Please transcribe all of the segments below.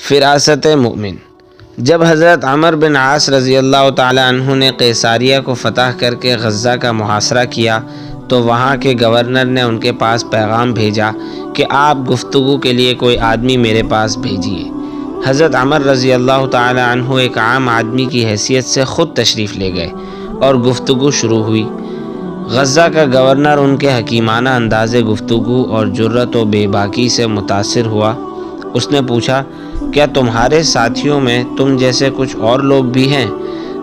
فراست مومن۔ جب حضرت عمرو بن عاص رضی اللہ تعالی عنہ نے قیصاریہ کو فتح کر کے غزہ کا محاصرہ کیا تو وہاں کے گورنر نے ان کے پاس پیغام بھیجا کہ آپ گفتگو کے لیے کوئی آدمی میرے پاس بھیجیے۔ حضرت عمرو رضی اللہ تعالی عنہ ایک عام آدمی کی حیثیت سے خود تشریف لے گئے اور گفتگو شروع ہوئی۔ غزہ کا گورنر ان کے حکیمانہ انداز گفتگو اور جرأت و بے باکی سے متاثر ہوا۔ اس نے پوچھا، کیا تمہارے ساتھیوں میں تم جیسے کچھ اور لوگ بھی ہیں؟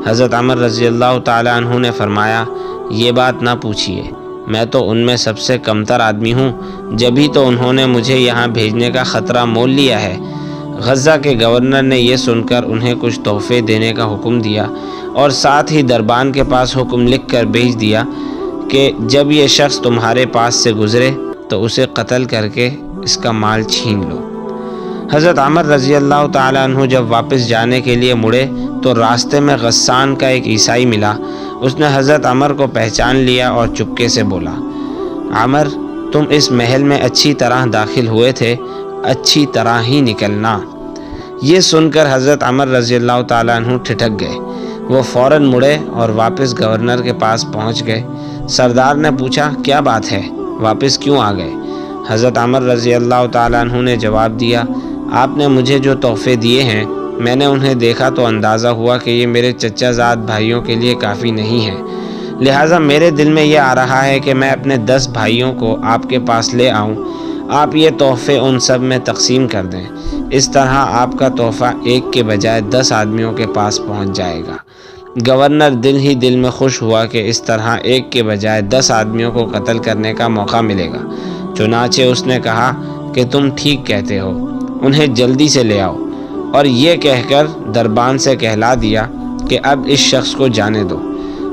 حضرت عمرو رضی اللہ تعالی عنہ نے فرمایا، یہ بات نہ پوچھیے، میں تو ان میں سب سے کمتر آدمی ہوں، جبھی تو انہوں نے مجھے یہاں بھیجنے کا خطرہ مول لیا ہے۔ غزہ کے گورنر نے یہ سن کر انہیں کچھ تحفے دینے کا حکم دیا اور ساتھ ہی دربان کے پاس حکم لکھ کر بھیج دیا کہ جب یہ شخص تمہارے پاس سے گزرے تو اسے قتل کر کے اس کا مال چھین لو۔ حضرت عمرو رضی اللہ تعالیٰ عنہ جب واپس جانے کے لیے مڑے تو راستے میں غسان کا ایک عیسائی ملا۔ اس نے حضرت عمرو کو پہچان لیا اور چپکے سے بولا، عمرو، تم اس محل میں اچھی طرح داخل ہوئے تھے، اچھی طرح ہی نکلنا۔ یہ سن کر حضرت عمرو رضی اللہ تعالیٰ عنہ ٹھٹک گئے۔ وہ فوراً مڑے اور واپس گورنر کے پاس پہنچ گئے۔ سردار نے پوچھا، کیا بات ہے، واپس کیوں آ گئے؟ حضرت عمرو رضی اللہ تعالیٰ عنہ نے جواب دیا، آپ نے مجھے جو تحفے دیے ہیں میں نے انہیں دیکھا تو اندازہ ہوا کہ یہ میرے چچا زاد بھائیوں کے لیے کافی نہیں ہے، لہٰذا میرے دل میں یہ آ رہا ہے کہ میں اپنے 10 بھائیوں کو آپ کے پاس لے آؤں، آپ یہ تحفے ان سب میں تقسیم کر دیں، اس طرح آپ کا تحفہ ایک کے بجائے 10 آدمیوں کے پاس پہنچ جائے گا۔ گورنر دل ہی دل میں خوش ہوا کہ اس طرح ایک کے بجائے 10 آدمیوں کو قتل کرنے کا موقع ملے گا۔ چنانچہ اس نے کہا کہ تم ٹھیک کہتے ہو، انہیں جلدی سے لے آؤ، اور یہ کہہ کر دربان سے کہلا دیا کہ اب اس شخص کو جانے دو۔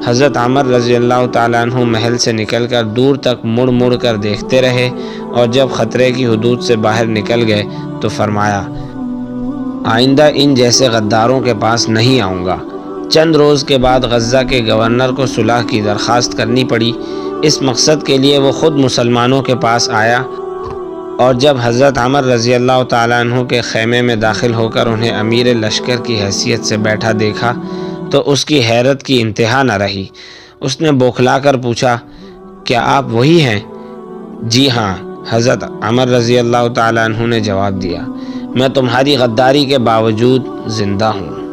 حضرت عمرو رضی اللہ تعالیٰ عنہ محل سے نکل کر دور تک مڑ مڑ کر دیکھتے رہے، اور جب خطرے کی حدود سے باہر نکل گئے تو فرمایا، آئندہ ان جیسے غداروں کے پاس نہیں آؤں گا۔ چند روز کے بعد غزہ کے گورنر کو صلح کی درخواست کرنی پڑی۔ اس مقصد کے لیے وہ خود مسلمانوں کے پاس آیا، اور جب حضرت عمرو رضی اللہ تعالیٰ عنہ کے خیمے میں داخل ہو کر انہیں امیر لشکر کی حیثیت سے بیٹھا دیکھا تو اس کی حیرت کی انتہا نہ رہی۔ اس نے بوکھلا کر پوچھا، کیا آپ وہی ہیں؟ جی ہاں، حضرت عمرو رضی اللہ تعالیٰ عنہ نے جواب دیا، میں تمہاری غداری کے باوجود زندہ ہوں۔